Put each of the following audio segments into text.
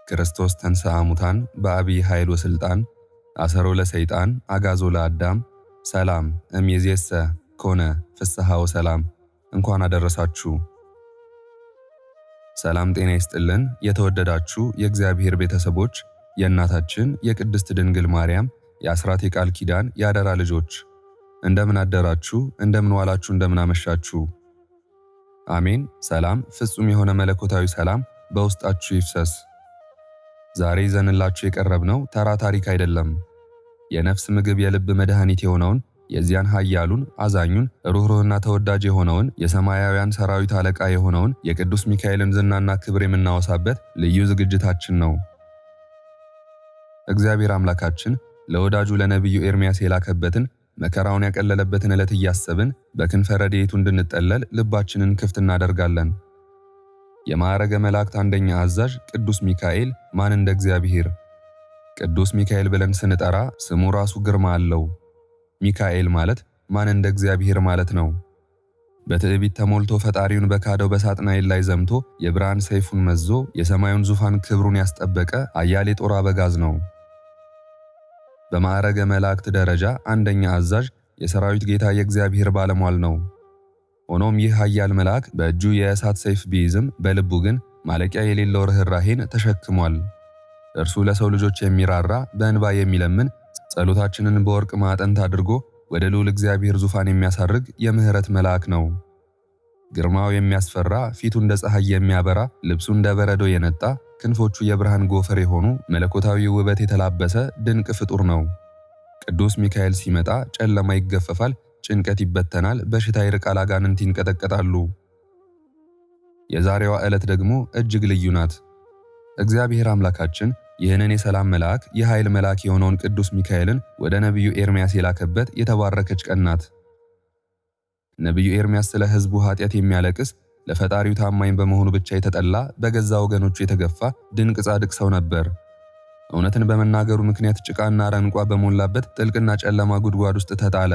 ክርስቶስ ተንሥአ እሙታን በአቢይ ኃይል ወሥልጣን አሰሮ ለሰይጣን አግዓዞ ለአዳም ሰላም እምይእዜሰ ኮነ ፍስሐ ወሰላም። እንኳን አደረሳችሁ። ሰላም ጤና ይስጥልን። የተወደዳችሁ የእግዚአብሔር ቤተሰቦች፣ የእናታችን የቅድስት ድንግል ማርያም የአስራት የቃል ኪዳን የአደራ ልጆች እንደምን አደራችሁ? እንደምን ዋላችሁ? እንደምን አመሻችሁ? አሜን። ሰላም ፍጹም የሆነ መለኮታዊ ሰላም በውስጣችሁ ይፍሰስ። ዛሬ ይዘንላችሁ የቀረብነው ተራ ታሪክ አይደለም። የነፍስ ምግብ የልብ መድኃኒት የሆነውን የዚያን ኃያሉን አዛኙን ሩህሩህና ተወዳጅ የሆነውን የሰማያውያን ሰራዊት አለቃ የሆነውን የቅዱስ ሚካኤልን ዝናና ክብር የምናወሳበት ልዩ ዝግጅታችን ነው። እግዚአብሔር አምላካችን ለወዳጁ ለነቢዩ ኤርምያስ የላከበትን መከራውን ያቀለለበትን ዕለት እያሰብን በክንፈ ረድኤቱ እንድንጠለል ልባችንን ክፍት እናደርጋለን። የማዕረገ መላእክት አንደኛ አዛዥ ቅዱስ ሚካኤል ማን እንደ እግዚአብሔር? ቅዱስ ሚካኤል ብለን ስንጠራ ስሙ ራሱ ግርማ አለው። ሚካኤል ማለት ማን እንደ እግዚአብሔር ማለት ነው። በትዕቢት ተሞልቶ ፈጣሪውን በካደው በሳጥናኤል ላይ ዘምቶ የብርሃን ሰይፉን መዞ የሰማዩን ዙፋን ክብሩን ያስጠበቀ አያሌ ጦር አበጋዝ ነው። በማዕረገ መላእክት ደረጃ አንደኛ አዛዥ የሰራዊት ጌታ የእግዚአብሔር ባለሟል ነው። ሆኖም ይህ ኃያል መልአክ በእጁ የእሳት ሰይፍ ቢይዝም በልቡ ግን ማለቂያ የሌለው ርኅራኄን ተሸክሟል። እርሱ ለሰው ልጆች የሚራራ በእንባ የሚለምን ጸሎታችንን በወርቅ ማዕጠንት አድርጎ ወደ ልዑል እግዚአብሔር ዙፋን የሚያሳርግ የምህረት መልአክ ነው። ግርማው የሚያስፈራ፣ ፊቱ እንደ ፀሐይ የሚያበራ፣ ልብሱ እንደ በረዶ የነጣ፣ ክንፎቹ የብርሃን ጎፈር የሆኑ መለኮታዊ ውበት የተላበሰ ድንቅ ፍጡር ነው። ቅዱስ ሚካኤል ሲመጣ ጨለማ ይገፈፋል፣ ጭንቀት ይበተናል፣ በሽታ ይርቃል፣ አጋንንት ይንቀጠቀጣሉ። የዛሬዋ ዕለት ደግሞ እጅግ ልዩ ናት። እግዚአብሔር አምላካችን ይህንን የሰላም መልአክ የኃይል መልአክ የሆነውን ቅዱስ ሚካኤልን ወደ ነቢዩ ኤርምያስ የላከበት የተባረከች ቀን ናት። ነቢዩ ኤርምያስ ስለ ሕዝቡ ኃጢአት የሚያለቅስ ለፈጣሪው ታማኝ በመሆኑ ብቻ የተጠላ በገዛ ወገኖቹ የተገፋ ድንቅ ጻድቅ ሰው ነበር። እውነትን በመናገሩ ምክንያት ጭቃና አረንቋ በሞላበት ጥልቅና ጨለማ ጉድጓድ ውስጥ ተጣለ።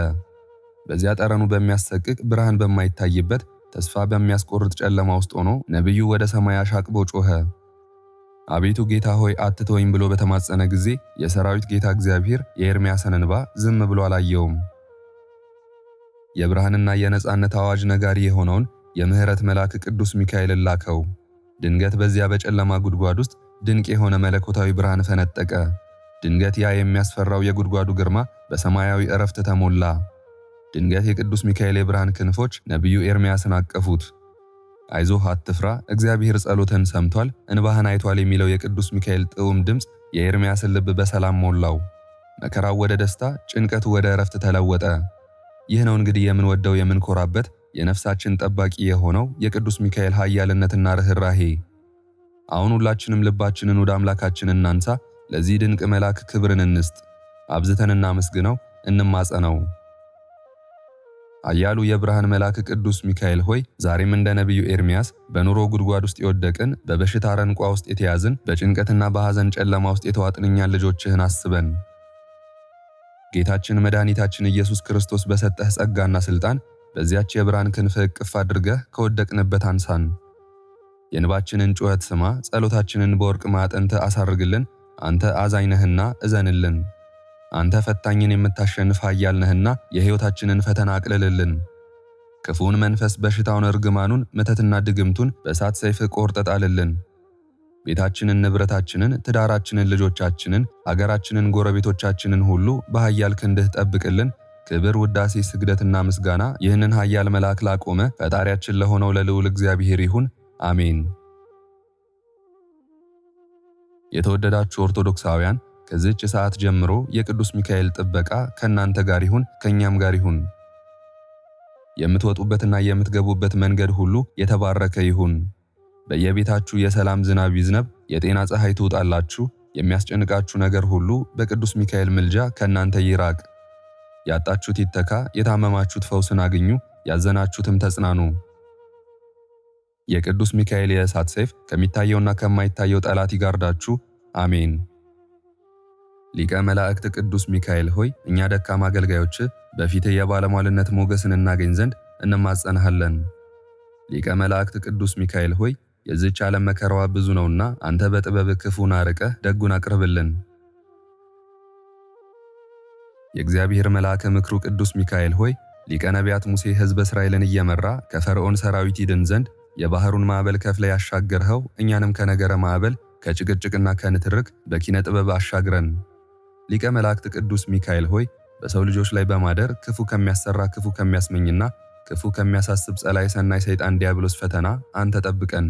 በዚያ ጠረኑ በሚያሰቅቅ ብርሃን በማይታይበት ተስፋ በሚያስቆርጥ ጨለማ ውስጥ ሆኖ ነቢዩ ወደ ሰማይ አሻቅቦ ጮኸ። አቤቱ ጌታ ሆይ አትተወኝ ብሎ በተማጸነ ጊዜ የሰራዊት ጌታ እግዚአብሔር የኤርምያስን እንባ ዝም ብሎ አላየውም። የብርሃንና የነጻነት አዋጅ ነጋሪ የሆነውን የምህረት መልአክ ቅዱስ ሚካኤልን ላከው። ድንገት በዚያ በጨለማ ጉድጓድ ውስጥ ድንቅ የሆነ መለኮታዊ ብርሃን ፈነጠቀ። ድንገት ያ የሚያስፈራው የጉድጓዱ ግርማ በሰማያዊ ዕረፍት ተሞላ። ድንገት የቅዱስ ሚካኤል የብርሃን ክንፎች ነቢዩ ኤርምያስን አቀፉት። አይዞህ አትፍራ፣ እግዚአብሔር ጸሎትን ሰምቷል፣ እንባህን አይቷል የሚለው የቅዱስ ሚካኤል ጥዑም ድምፅ የኤርምያስን ልብ በሰላም ሞላው። መከራው ወደ ደስታ፣ ጭንቀቱ ወደ ዕረፍት ተለወጠ። ይህ ነው እንግዲህ የምንወደው የምንኮራበት የነፍሳችን ጠባቂ የሆነው የቅዱስ ሚካኤል ኃያልነትና ርኅራኄ። አሁን ሁላችንም ልባችንን ወደ አምላካችን እናንሳ፣ ለዚህ ድንቅ መልአክ ክብርን እንስጥ፣ አብዝተን እናመስግነው፣ እንማጸነው። ኃያሉ የብርሃን መልአክ ቅዱስ ሚካኤል ሆይ ዛሬም እንደ ነቢዩ ኤርምያስ በኑሮ ጉድጓድ ውስጥ የወደቅን፣ በበሽታ አረንቋ ውስጥ የተያዝን፣ በጭንቀትና በሐዘን ጨለማ ውስጥ የተዋጥንኛን ልጆችህን አስበን። ጌታችን መድኃኒታችን ኢየሱስ ክርስቶስ በሰጠህ ጸጋና ሥልጣን በዚያች የብርሃን ክንፍ እቅፍ አድርገህ ከወደቅንበት አንሳን። የእንባችንን ጩኸት ስማ፣ ጸሎታችንን በወርቅ ማዕጠንት አሳርግልን። አንተ አዛኝ ነህና እዘንልን። አንተ ፈታኝን የምታሸንፍ ኃያል ነህና የሕይወታችንን ፈተና አቅልልልን። ክፉውን መንፈስ፣ በሽታውን፣ እርግማኑን፣ ምተትና ድግምቱን በእሳት ሰይፍ ቆርጠህ ጣልልን። ቤታችንን፣ ንብረታችንን፣ ትዳራችንን፣ ልጆቻችንን፣ አገራችንን፣ ጎረቤቶቻችንን ሁሉ በኃያል ክንድህ ጠብቅልን። ክብር፣ ውዳሴ፣ ስግደትና ምስጋና ይህንን ኃያል መልአክ ላቆመ ፈጣሪያችን ለሆነው ለልዑል እግዚአብሔር ይሁን፣ አሜን። የተወደዳችሁ ኦርቶዶክሳውያን ከዚህች ሰዓት ጀምሮ የቅዱስ ሚካኤል ጥበቃ ከእናንተ ጋር ይሁን፣ ከእኛም ጋር ይሁን። የምትወጡበትና የምትገቡበት መንገድ ሁሉ የተባረከ ይሁን። በየቤታችሁ የሰላም ዝናብ ይዝነብ፣ የጤና ፀሐይ ትውጣላችሁ። የሚያስጨንቃችሁ ነገር ሁሉ በቅዱስ ሚካኤል ምልጃ ከእናንተ ይራቅ። ያጣችሁት ይተካ፣ የታመማችሁት ፈውስን አግኙ፣ ያዘናችሁትም ተጽናኑ። የቅዱስ ሚካኤል የእሳት ሰይፍ ከሚታየውና ከማይታየው ጠላት ይጋርዳችሁ፣ አሜን። ሊቀ መላእክት ቅዱስ ሚካኤል ሆይ እኛ ደካማ አገልጋዮች በፊትህ የባለሟልነት ሞገስን እናገኝ ዘንድ እንማጸንሃለን። ሊቀ መላእክት ቅዱስ ሚካኤል ሆይ የዚህች ዓለም መከራዋ ብዙ ነውና አንተ በጥበብህ ክፉን አርቀህ ደጉን አቅርብልን። የእግዚአብሔር መልአከ ምክሩ ቅዱስ ሚካኤል ሆይ ሊቀ ነቢያት ሙሴ ሕዝበ እስራኤልን እየመራ ከፈርዖን ሰራዊት ይድን ዘንድ የባህሩን ማዕበል ከፍለ ያሻገርኸው እኛንም ከነገረ ማዕበል ከጭቅጭቅና ከንትርክ በኪነ ጥበብ አሻግረን። ሊቀ መላእክት ቅዱስ ሚካኤል ሆይ በሰው ልጆች ላይ በማደር ክፉ ከሚያሰራ ክፉ ከሚያስመኝና ክፉ ከሚያሳስብ ጸላይ ሰናይ ሰይጣን ዲያብሎስ ፈተና አንተ ጠብቀን።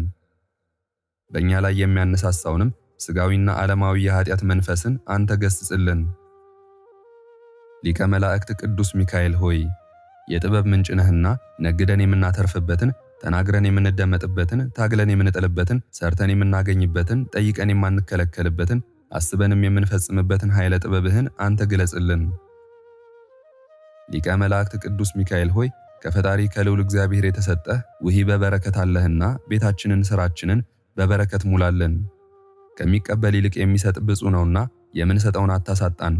በእኛ ላይ የሚያነሳሳውንም ስጋዊና ዓለማዊ የኃጢአት መንፈስን አንተ ገስጽልን። ሊቀ መላእክት ቅዱስ ሚካኤል ሆይ የጥበብ ምንጭ ነህና ነግደን የምናተርፍበትን፣ ተናግረን የምንደመጥበትን፣ ታግለን የምንጥልበትን፣ ሰርተን የምናገኝበትን፣ ጠይቀን የማንከለከልበትን፣ አስበንም የምንፈጽምበትን ኃይለ ጥበብህን አንተ ግለጽልን። ሊቀ መላእክት ቅዱስ ሚካኤል ሆይ ከፈጣሪ ከልዑል እግዚአብሔር የተሰጠህ ውሂበ በረከት አለህና ቤታችንን፣ ስራችንን በበረከት ሙላለን። ከሚቀበል ይልቅ የሚሰጥ ብፁዕ ነውና የምንሰጠውን አታሳጣን።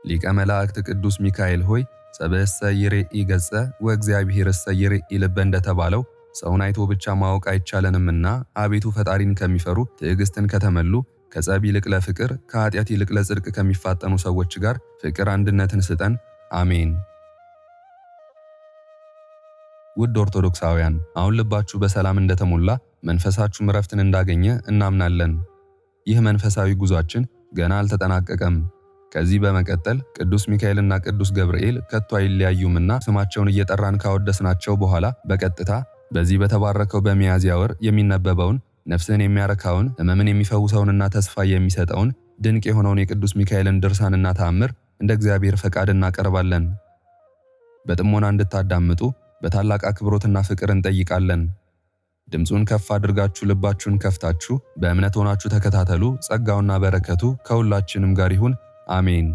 ሊቀ መላእክት ቅዱስ ሚካኤል ሆይ ሰብእሰ ይሬኢ ገጸ ወእግዚአብሔርሰ ይሬኢ ልበ እንደተባለው ሰውን አይቶ ብቻ ማወቅ አይቻለንምና አቤቱ ፈጣሪን ከሚፈሩ ትዕግስትን ከተመሉ ከጸብ ይልቅ ለፍቅር ከኃጢአት ይልቅ ለጽድቅ ከሚፋጠኑ ሰዎች ጋር ፍቅር አንድነትን ስጠን። አሜን። ውድ ኦርቶዶክሳውያን አሁን ልባችሁ በሰላም እንደተሞላ መንፈሳችሁም ረፍትን እንዳገኘ እናምናለን። ይህ መንፈሳዊ ጉዟችን ገና አልተጠናቀቀም። ከዚህ በመቀጠል ቅዱስ ሚካኤልና ቅዱስ ገብርኤል ከቶ አይለያዩምና ስማቸውን እየጠራን ካወደስናቸው በኋላ በቀጥታ በዚህ በተባረከው በሚያዝያ ወር የሚነበበውን ነፍስን የሚያረካውን ሕመምን የሚፈውሰውንና ተስፋ የሚሰጠውን ድንቅ የሆነውን የቅዱስ ሚካኤልን ድርሳንና ተአምር እንደ እግዚአብሔር ፈቃድ እናቀርባለን። በጥሞና እንድታዳምጡ በታላቅ አክብሮትና ፍቅር እንጠይቃለን። ድምፁን ከፍ አድርጋችሁ ልባችሁን ከፍታችሁ በእምነት ሆናችሁ ተከታተሉ። ጸጋውና በረከቱ ከሁላችንም ጋር ይሁን። አሜን።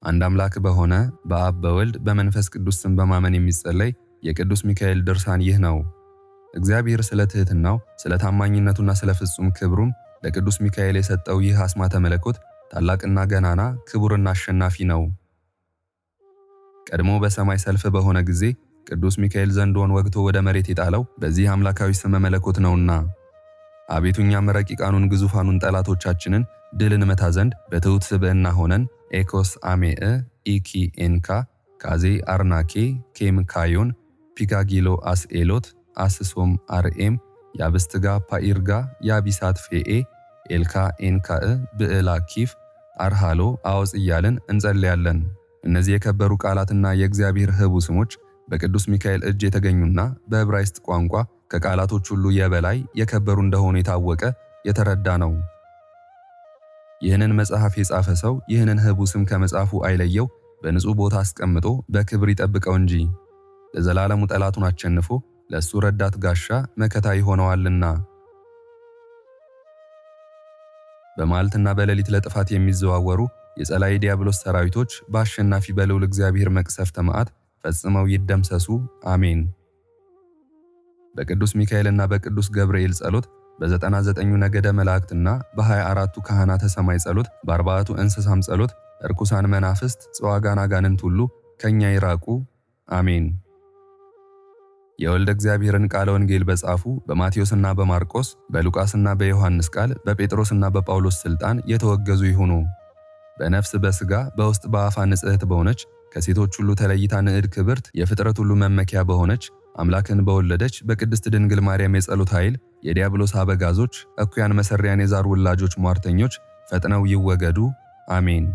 አንድ አምላክ በሆነ በአብ በወልድ በመንፈስ ቅዱስ ስም በማመን የሚጸለይ የቅዱስ ሚካኤል ድርሳን ይህ ነው። እግዚአብሔር ስለ ትሕትናው ስለ ታማኝነቱና ስለ ፍጹም ክብሩም ለቅዱስ ሚካኤል የሰጠው ይህ አስማተ መለኮት ታላቅና ገናና ክቡርና አሸናፊ ነው። ቀድሞ በሰማይ ሰልፍ በሆነ ጊዜ ቅዱስ ሚካኤል ዘንዶውን ወግቶ ወደ መሬት የጣለው በዚህ አምላካዊ ስመ መለኮት ነውና አቤቱ እኛም ረቂቃኑን ግዙፋኑን ጠላቶቻችንን ድል እንመታ ዘንድ በትሑት ስብዕና ሆነን ኤኮስ አሜእ ኢኪ ኤንካ ካዜ አርናኬ ኬም ካዮን ፒጋጊሎ አስኤሎት አስሶም አርኤም ያብስትጋ ፓኢርጋ ያቢሳት ፌኤ ኤልካ ኤንካእ ብዕላ ኪፍ አርሃሎ አወፅ እያልን እንጸልያለን። እነዚህ የከበሩ ቃላትና የእግዚአብሔር ህቡ ስሞች በቅዱስ ሚካኤል እጅ የተገኙና በዕብራይስጥ ቋንቋ ከቃላቶች ሁሉ የበላይ የከበሩ እንደሆኑ የታወቀ የተረዳ ነው። ይህንን መጽሐፍ የጻፈ ሰው ይህንን ህቡ ስም ከመጽሐፉ አይለየው፣ በንጹሕ ቦታ አስቀምጦ በክብር ይጠብቀው እንጂ ለዘላለሙ ጠላቱን አሸንፎ ለእሱ ረዳት ጋሻ መከታ ይሆነዋልና። በመዓልትና በሌሊት ለጥፋት የሚዘዋወሩ የጸላይ ዲያብሎስ ሰራዊቶች በአሸናፊ በልዑል እግዚአብሔር መቅሰፍተ መዓት ፈጽመው ይደምሰሱ። አሜን። በቅዱስ ሚካኤልና በቅዱስ ገብርኤል ጸሎት በ99ኙ ነገደ መላእክትና በ24ቱ ካህናተ ሰማይ ጸሎት በ40ቱ እንስሳም ጸሎት እርኩሳን መናፍስት ጽዋጋን አጋንንት ሁሉ ከኛ ይራቁ። አሜን። የወልደ እግዚአብሔርን ቃለ ወንጌል በጻፉ በማቴዎስና በማርቆስ በሉቃስና በዮሐንስ ቃል በጴጥሮስና በጳውሎስ ሥልጣን የተወገዙ ይሁኑ። በነፍስ በሥጋ በውስጥ በአፋ ንጽሕት በሆነች ከሴቶች ሁሉ ተለይታ ንዕድ ክብርት የፍጥረት ሁሉ መመኪያ በሆነች አምላክን በወለደች በቅድስት ድንግል ማርያም የጸሎት ኃይል የዲያብሎስ አበጋዞች እኩያን መሰሪያን የዛር ውላጆች ሟርተኞች ፈጥነው ይወገዱ። አሜን።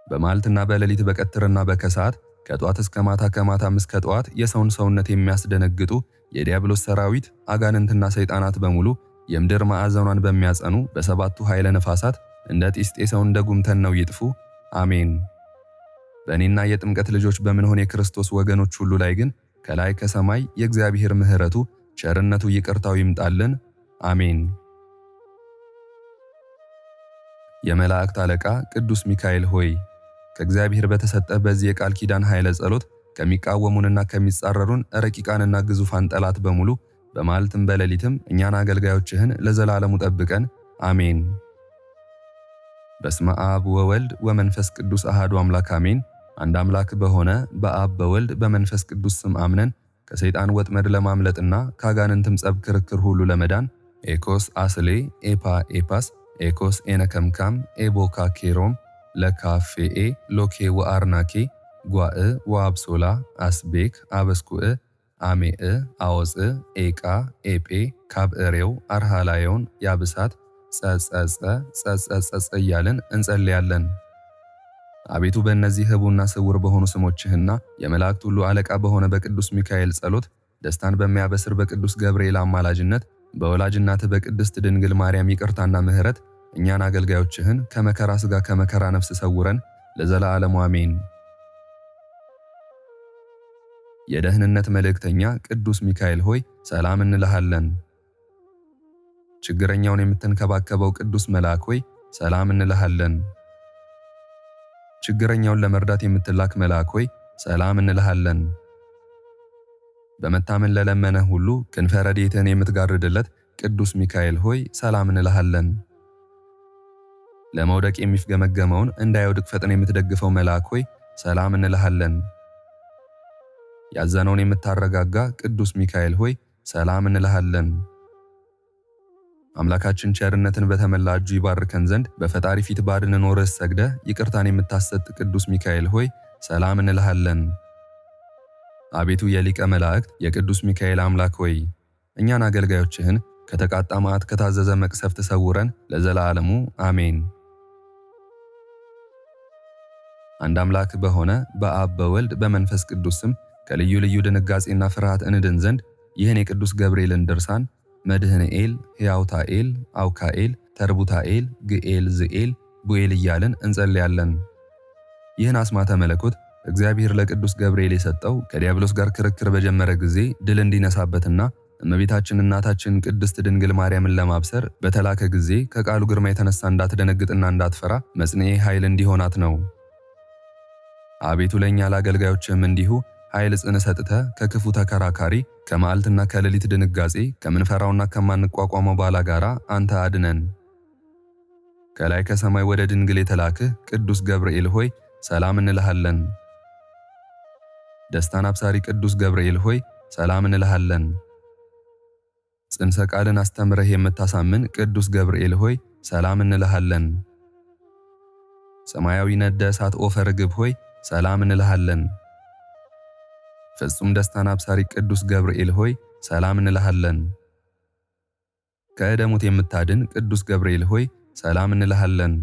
በመዓልትና በሌሊት በቀትርና በከሰዓት ከጧት እስከ ማታ ከማታም እስከ ጠዋት የሰውን ሰውነት የሚያስደነግጡ የዲያብሎስ ሰራዊት አጋንንትና ሰይጣናት በሙሉ የምድር ማዕዘኗን በሚያጸኑ በሰባቱ ኃይለ ነፋሳት እንደ ጢስጤሰው እንደ ጉምተን ነው ይጥፉ። አሜን። በእኔና የጥምቀት ልጆች በምንሆን የክርስቶስ ወገኖች ሁሉ ላይ ግን ከላይ ከሰማይ የእግዚአብሔር ምሕረቱ ቸርነቱ ይቅርታው ይምጣልን። አሜን። የመላእክት አለቃ ቅዱስ ሚካኤል ሆይ ከእግዚአብሔር በተሰጠ በዚህ የቃል ኪዳን ኃይለ ጸሎት ከሚቃወሙንና ከሚጻረሩን ረቂቃንና ግዙፋን ጠላት በሙሉ በመዓልትም በሌሊትም እኛን አገልጋዮችህን ለዘላለሙ ጠብቀን። አሜን። በስመ አብ ወወልድ ወመንፈስ ቅዱስ አሐዱ አምላክ አሜን። አንድ አምላክ በሆነ በአብ በወልድ በመንፈስ ቅዱስ ስም አምነን ከሰይጣን ወጥመድ ለማምለጥና ከአጋንንትም ጸብ ክርክር ሁሉ ለመዳን ኤኮስ አስሌ ኤፓ ኤፓስ ኤኮስ ኤነከምካም ኤቦካ ኬሮም ለካፌኤ ሎኬ ወአርናኬ ጓእ ወአብሶላ አስቤክ አበስኩእ አሜእ አወፅእ ኤቃ ኤጴ ካብእሬው አርሃላዮን ያብሳት ጸጸጸ እያልን እንጸልያለን። አቤቱ በእነዚህ ህቡና ስውር በሆኑ ስሞችህና የመላእክት ሁሉ አለቃ በሆነ በቅዱስ ሚካኤል ጸሎት ደስታን በሚያበስር በቅዱስ ገብርኤል አማላጅነት በወላጅ እናትህ በቅድስት ድንግል ማርያም ይቅርታና ምሕረት እኛን አገልጋዮችህን ከመከራ ሥጋ ከመከራ ነፍስ ሰውረን ለዘላለሙ አሜን። የደህንነት መልእክተኛ ቅዱስ ሚካኤል ሆይ ሰላም እንልሃለን። ችግረኛውን የምትንከባከበው ቅዱስ መልአክ ሆይ ሰላም እንልሃለን። ችግረኛውን ለመርዳት የምትላክ መልአክ ሆይ ሰላም እንልሃለን። በመታመን ለለመነ ሁሉ ክንፈ ረድኤትህን የምትጋርድለት ቅዱስ ሚካኤል ሆይ ሰላም እንልሃለን። ለመውደቅ የሚፍገመገመውን እንዳይወድቅ ፈጥን የምትደግፈው መልአክ ሆይ ሰላም እንልሃለን። ያዘነውን የምታረጋጋ ቅዱስ ሚካኤል ሆይ ሰላም እንልሃለን። አምላካችን ቸርነትን በተመላ እጁ ይባርከን ዘንድ በፈጣሪ ፊት ባድነን ኖረህ ሰግደህ ይቅርታን የምታሰጥ ቅዱስ ሚካኤል ሆይ ሰላም እንልሃለን። አቤቱ የሊቀ መላእክት የቅዱስ ሚካኤል አምላክ ሆይ እኛን አገልጋዮችህን ከተቃጣ መዓት ከታዘዘ መቅሰፍት ሰውረን ለዘላለሙ አሜን። አንድ አምላክ በሆነ በአብ በወልድ በመንፈስ ቅዱስ ስም ከልዩ ልዩ ድንጋጼና ፍርሃት እንድን ዘንድ ይህን የቅዱስ ገብርኤልን ድርሳን መድህንኤል፣ ሕያውታኤል፣ አውካኤል፣ ተርቡታኤል፣ ግኤል፣ ዝኤል፣ ቡኤል እያልን እንጸልያለን። ይህን አስማተ መለኮት እግዚአብሔር ለቅዱስ ገብርኤል የሰጠው ከዲያብሎስ ጋር ክርክር በጀመረ ጊዜ ድል እንዲነሳበትና እመቤታችን እናታችን ቅድስት ድንግል ማርያምን ለማብሰር በተላከ ጊዜ ከቃሉ ግርማ የተነሳ እንዳትደነግጥና እንዳትፈራ መጽንኤ ኃይል እንዲሆናት ነው። አቤቱ ለእኛ ለአገልጋዮችም እንዲሁ ኃይል ጽን ሰጥተህ ከክፉ ተከራካሪ ከመዓልትና ከሌሊት ድንጋጼ ከምንፈራውና ከማንቋቋመው ባላጋራ አንተ አድነን። ከላይ ከሰማይ ወደ ድንግል የተላክህ ቅዱስ ገብርኤል ሆይ ሰላም እንልሃለን። ደስታን አብሳሪ ቅዱስ ገብርኤል ሆይ ሰላም እንልሃለን። ጽንሰ ቃልን አስተምረህ የምታሳምን ቅዱስ ገብርኤል ሆይ ሰላም እንልሃለን። ሰማያዊ ነደ እሳት ኦፈ ርግብ ሆይ ሰላም እንልሃለን። ፍጹም ደስታን አብሳሪ ቅዱስ ገብርኤል ሆይ ሰላም እንልሃለን። ከዕደ ሞት የምታድን ቅዱስ ገብርኤል ሆይ ሰላም እንልሃለን።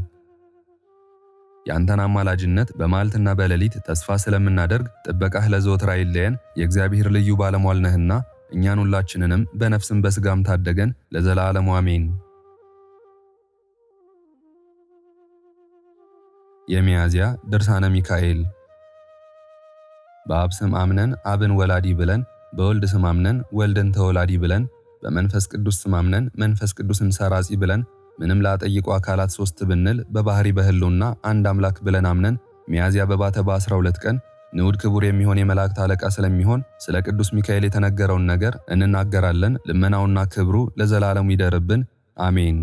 ያንተን አማላጅነት በመዓልትና በሌሊት ተስፋ ስለምናደርግ ጥበቃህ ለዘወትር አይለየን። የእግዚአብሔር ልዩ ባለሟል ነህና እኛን ሁላችንንም በነፍስም በሥጋም ታደገን ለዘላለሙ አሜን። የሚያዝያ ድርሳነ ሚካኤል። በአብ ስም አምነን አብን ወላዲ ብለን፣ በወልድ ስም አምነን ወልድን ተወላዲ ብለን፣ በመንፈስ ቅዱስ ስም አምነን መንፈስ ቅዱስን ሰራጺ ብለን ምንም ላጠይቁ አካላት ሶስት ብንል በባህሪ በህልውና አንድ አምላክ ብለን አምነን ሚያዝያ በባተ በ12 ቀን ንዑድ ክቡር የሚሆን የመላእክት አለቃ ስለሚሆን ስለ ቅዱስ ሚካኤል የተነገረውን ነገር እንናገራለን። ልመናውና ክብሩ ለዘላለሙ ይደርብን አሜን።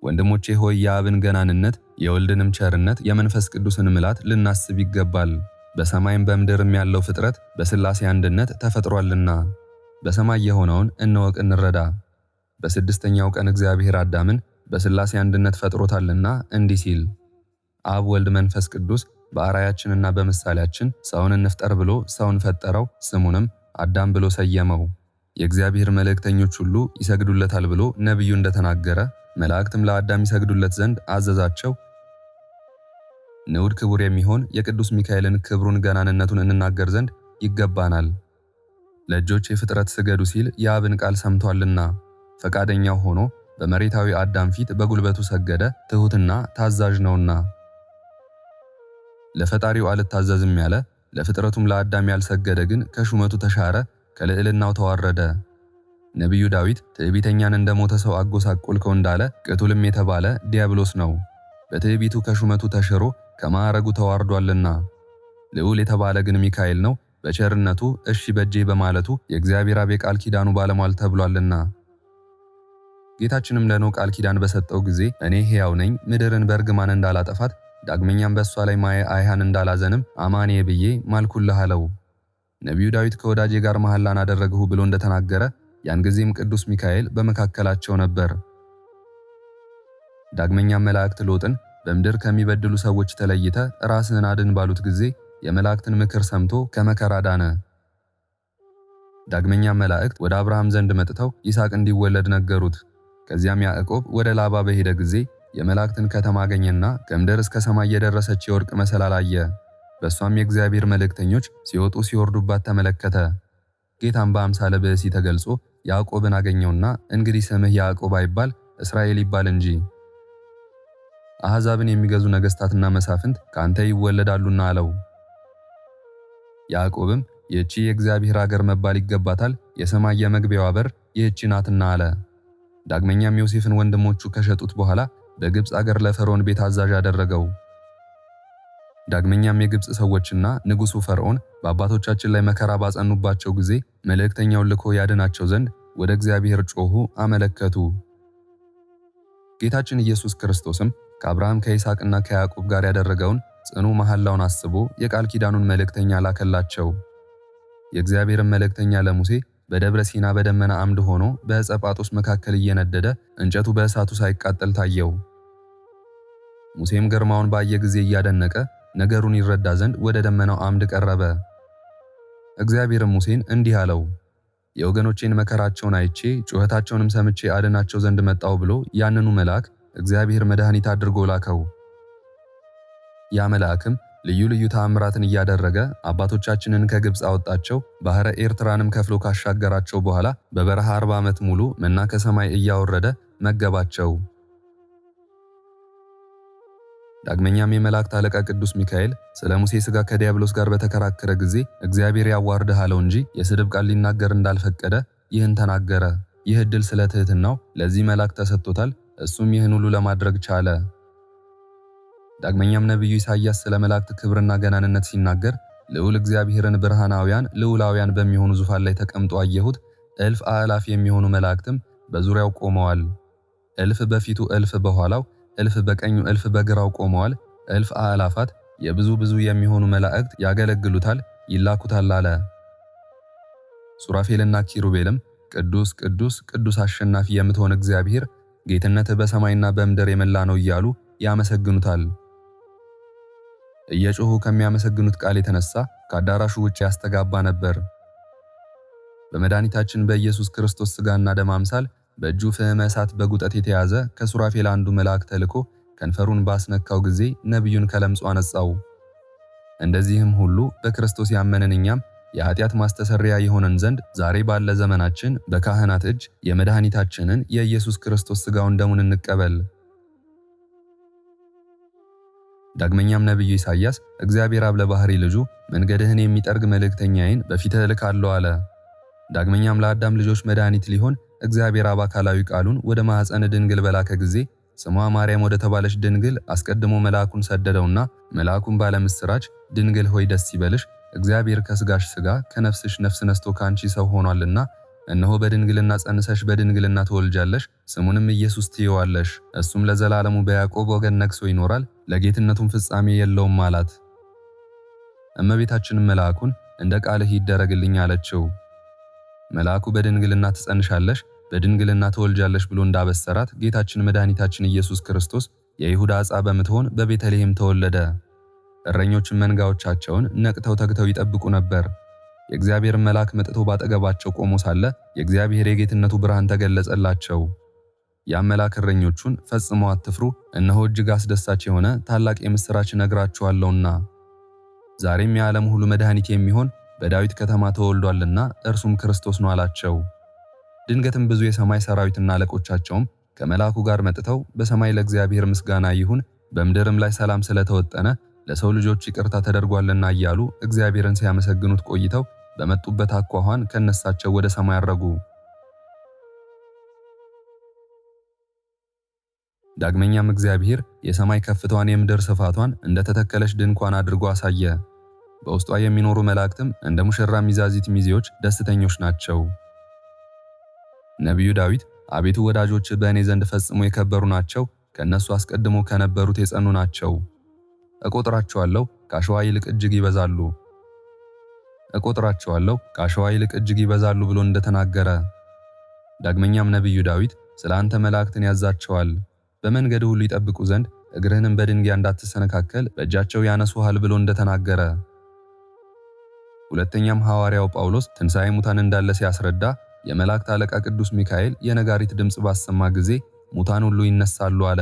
ወንድሞቼ ሆይ የአብን ገናንነት የወልድንም ቸርነት የመንፈስ ቅዱስን ምላት ልናስብ ይገባል። በሰማይም በምድርም ያለው ፍጥረት በሥላሴ አንድነት ተፈጥሯልና በሰማይ የሆነውን እንወቅ እንረዳ። በስድስተኛው ቀን እግዚአብሔር አዳምን በሥላሴ አንድነት ፈጥሮታልና እንዲህ ሲል አብ ወልድ መንፈስ ቅዱስ በአርአያችንና በምሳሌያችን ሰውን እንፍጠር ብሎ ሰውን ፈጠረው፣ ስሙንም አዳም ብሎ ሰየመው። የእግዚአብሔር መልእክተኞች ሁሉ ይሰግዱለታል ብሎ ነቢዩ እንደተናገረ መላእክትም ለአዳም ይሰግዱለት ዘንድ አዘዛቸው። ንዑድ ክቡር የሚሆን የቅዱስ ሚካኤልን ክብሩን ገናንነቱን እንናገር ዘንድ ይገባናል። ለእጆች የፍጥረት ስገዱ ሲል የአብን ቃል ሰምቷልና ፈቃደኛው ሆኖ በመሬታዊ አዳም ፊት በጉልበቱ ሰገደ፣ ትሑትና ታዛዥ ነውና። ለፈጣሪው አልታዘዝም ያለ ለፍጥረቱም ለአዳም ያልሰገደ ግን ከሹመቱ ተሻረ፣ ከልዕልናው ተዋረደ። ነቢዩ ዳዊት ትዕቢተኛን እንደሞተ ሰው አጎሳቆልከው እንዳለ ቅቱልም የተባለ ዲያብሎስ ነው። በትዕቢቱ ከሹመቱ ተሽሮ ከማዕረጉ ተዋርዷልና። ልዑል የተባለ ግን ሚካኤል ነው። በቸርነቱ እሺ በጄ በማለቱ የእግዚአብሔር አብ የቃል ኪዳኑ ባለሟል ተብሏልና። ጌታችንም ለኖህ ቃል ኪዳን በሰጠው ጊዜ እኔ ሕያው ነኝ፣ ምድርን በእርግማን እንዳላጠፋት ዳግመኛም በእሷ ላይ ማየ አይሃን እንዳላዘንም አማኔ ብዬ ማልኩልህ አለው። ነቢዩ ዳዊት ከወዳጄ ጋር መሐላን አደረግሁ ብሎ እንደተናገረ ያን ጊዜም ቅዱስ ሚካኤል በመካከላቸው ነበር። ዳግመኛም መላእክት ሎጥን በምድር ከሚበድሉ ሰዎች ተለይተ ራስህን አድን ባሉት ጊዜ የመላእክትን ምክር ሰምቶ ከመከራ ዳነ። ዳግመኛም መላእክት ወደ አብርሃም ዘንድ መጥተው ይስሐቅ እንዲወለድ ነገሩት። ከዚያም ያዕቆብ ወደ ላባ በሄደ ጊዜ የመላእክትን ከተማ አገኘና ከምድር እስከ ሰማይ የደረሰች የወርቅ መሰላል አየ። በእሷም የእግዚአብሔር መልእክተኞች ሲወጡ ሲወርዱባት ተመለከተ። ጌታም በአምሳለ ብእሲ ተገልጾ ያዕቆብን አገኘውና እንግዲህ ስምህ ያዕቆብ አይባል እስራኤል ይባል እንጂ አሕዛብን የሚገዙ ነገሥታትና መሳፍንት ካንተ ይወለዳሉና አለው። ያዕቆብም ይህቺ የእግዚአብሔር አገር መባል ይገባታል፣ የሰማይ የመግቢያዋ በር ይህቺ ናትና አለ። ዳግመኛም ዮሴፍን ወንድሞቹ ከሸጡት በኋላ በግብፅ አገር ለፈርዖን ቤት አዛዥ አደረገው። ዳግመኛም የግብፅ ሰዎችና ንጉሡ ፈርዖን በአባቶቻችን ላይ መከራ ባጸኑባቸው ጊዜ መልእክተኛውን ልኮ ያድናቸው ዘንድ ወደ እግዚአብሔር ጮኹ፣ አመለከቱ። ጌታችን ኢየሱስ ክርስቶስም ከአብርሃም ከይስሐቅና ከያዕቆብ ጋር ያደረገውን ጽኑ መሐላውን አስቦ የቃል ኪዳኑን መልእክተኛ ላከላቸው። የእግዚአብሔርን መልእክተኛ ለሙሴ በደብረ ሲና በደመና አምድ ሆኖ በዕፀ ጳጦስ መካከል እየነደደ እንጨቱ በእሳቱ ሳይቃጠል ታየው። ሙሴም ግርማውን ባየ ጊዜ እያደነቀ ነገሩን ይረዳ ዘንድ ወደ ደመናው አምድ ቀረበ። እግዚአብሔርም ሙሴን እንዲህ አለው፣ የወገኖቼን መከራቸውን አይቼ ጩኸታቸውንም ሰምቼ አድናቸው ዘንድ መጣው ብሎ ያንኑ መልአክ እግዚአብሔር መድኃኒት አድርጎ ላከው። ያ መልአክም ልዩ ልዩ ተአምራትን እያደረገ አባቶቻችንን ከግብፅ አወጣቸው፣ ባሕረ ኤርትራንም ከፍሎ ካሻገራቸው በኋላ በበረሃ 40 ዓመት ሙሉ መና ከሰማይ እያወረደ መገባቸው። ዳግመኛም የመላእክት አለቃ ቅዱስ ሚካኤል ስለ ሙሴ ሥጋ ከዲያብሎስ ጋር በተከራከረ ጊዜ እግዚአብሔር ያዋርድህ አለው እንጂ የስድብ ቃል ሊናገር እንዳልፈቀደ ይህን ተናገረ። ይህ ዕድል ስለ ትሕትናው ለዚህ መልአክ ተሰጥቶታል። እሱም ይህን ሁሉ ለማድረግ ቻለ። ዳግመኛም ነቢዩ ኢሳይያስ ስለ መላእክት ክብርና ገናንነት ሲናገር ልዑል እግዚአብሔርን ብርሃናውያን ልዑላውያን በሚሆኑ ዙፋን ላይ ተቀምጦ አየሁት። እልፍ አእላፍ የሚሆኑ መላእክትም በዙሪያው ቆመዋል። እልፍ በፊቱ እልፍ በኋላው እልፍ በቀኙ እልፍ በግራው ቆመዋል። እልፍ አእላፋት የብዙ ብዙ የሚሆኑ መላእክት ያገለግሉታል፣ ይላኩታል አለ። ሱራፌልና ኪሩቤልም ቅዱስ ቅዱስ ቅዱስ አሸናፊ የምትሆን እግዚአብሔር ጌትነትህ በሰማይና በምድር የመላ ነው እያሉ ያመሰግኑታል። እየጮሁ ከሚያመሰግኑት ቃል የተነሳ ከአዳራሹ ውጭ ያስተጋባ ነበር። በመድኃኒታችን በኢየሱስ ክርስቶስ ሥጋና ደም አምሳል በእጁ ፍህመ እሳት በጉጠት የተያዘ ከሱራፌል አንዱ መልአክ ተልኮ ከንፈሩን ባስነካው ጊዜ ነቢዩን ከለምጹ አነጻው። እንደዚህም ሁሉ በክርስቶስ ያመንን እኛም የኃጢአት ማስተሰሪያ የሆነን ዘንድ ዛሬ ባለ ዘመናችን በካህናት እጅ የመድኃኒታችንን የኢየሱስ ክርስቶስ ሥጋውን ደሙን እንቀበል። ዳግመኛም ነቢዩ ኢሳይያስ እግዚአብሔር አብ ለባሕሪ ልጁ መንገድህን የሚጠርግ መልእክተኛዬን በፊትህ እልካለሁ አለ። ዳግመኛም ለአዳም ልጆች መድኃኒት ሊሆን እግዚአብሔር አብ አካላዊ ቃሉን ወደ ማኅፀን ድንግል በላከ ጊዜ ስሟ ማርያም ወደ ተባለች ድንግል አስቀድሞ መልአኩን ሰደደውና መልአኩን ባለ ምስራች ድንግል ሆይ ደስ ይበልሽ፣ እግዚአብሔር ከሥጋሽ ሥጋ ከነፍስሽ ነፍስ ነስቶ ካንቺ ሰው ሆኗልና እነሆ በድንግልና ጸንሰሽ በድንግልና ትወልጃለሽ፣ ስሙንም ኢየሱስ ትይዋለሽ። እሱም ለዘላለሙ በያዕቆብ ወገን ነግሶ ይኖራል፣ ለጌትነቱም ፍጻሜ የለውም አላት። እመቤታችንም መልአኩን እንደ ቃልህ ይደረግልኝ አለችው። መልአኩ በድንግልና ትጸንሻለሽ በድንግልና ትወልጃለሽ ብሎ እንዳበሰራት ጌታችን መድኃኒታችን ኢየሱስ ክርስቶስ የይሁዳ ዕፃ በምትሆን በቤተልሔም ተወለደ። እረኞችም መንጋዎቻቸውን ነቅተው ተግተው ይጠብቁ ነበር። የእግዚአብሔር መልአክ መጥቶ ባጠገባቸው ቆሞ ሳለ የእግዚአብሔር የጌትነቱ ብርሃን ተገለጸላቸው። ያም መልአክ እረኞቹን ፈጽሞ አትፍሩ፣ እነሆ እጅግ አስደሳች የሆነ ታላቅ የምሥራች እነግራችኋለሁና ዛሬም የዓለም ሁሉ መድኃኒት የሚሆን በዳዊት ከተማ ተወልዷልና እርሱም ክርስቶስ ነው አላቸው። ድንገትም ብዙ የሰማይ ሰራዊትና አለቆቻቸውም ከመልአኩ ጋር መጥተው በሰማይ ለእግዚአብሔር ምስጋና ይሁን፣ በምድርም ላይ ሰላም ስለተወጠነ ለሰው ልጆች ይቅርታ ተደርጓልና እያሉ እግዚአብሔርን ሲያመሰግኑት ቆይተው በመጡበት አኳኋን ከነሳቸው ወደ ሰማይ አረጉ። ዳግመኛም እግዚአብሔር የሰማይ ከፍታዋን የምድር ስፋቷን እንደተተከለች ድንኳን አድርጎ አሳየ። በውስጧ የሚኖሩ መላእክትም እንደ ሙሽራ ሚዛዚት ሚዜዎች ደስተኞች ናቸው። ነቢዩ ዳዊት አቤቱ ወዳጆች በእኔ ዘንድ ፈጽሞ የከበሩ ናቸው፣ ከእነሱ አስቀድሞ ከነበሩት የጸኑ ናቸው። እቆጥራቸዋለሁ ከአሸዋ ይልቅ እጅግ ይበዛሉ። እቆጥራቸዋለሁ ከአሸዋ ይልቅ እጅግ ይበዛሉ ብሎ እንደተናገረ። ዳግመኛም ነቢዩ ዳዊት ስለ አንተ መላእክትን ያዛቸዋል፣ በመንገድ ሁሉ ይጠብቁ ዘንድ እግርህንም በድንጋይ እንዳትሰነካከል በእጃቸው ያነሱሃል ብሎ እንደተናገረ። ሁለተኛም ሐዋርያው ጳውሎስ ትንሣኤ ሙታን እንዳለ ሲያስረዳ የመላእክት አለቃ ቅዱስ ሚካኤል የነጋሪት ድምፅ ባሰማ ጊዜ ሙታን ሁሉ ይነሳሉ አለ።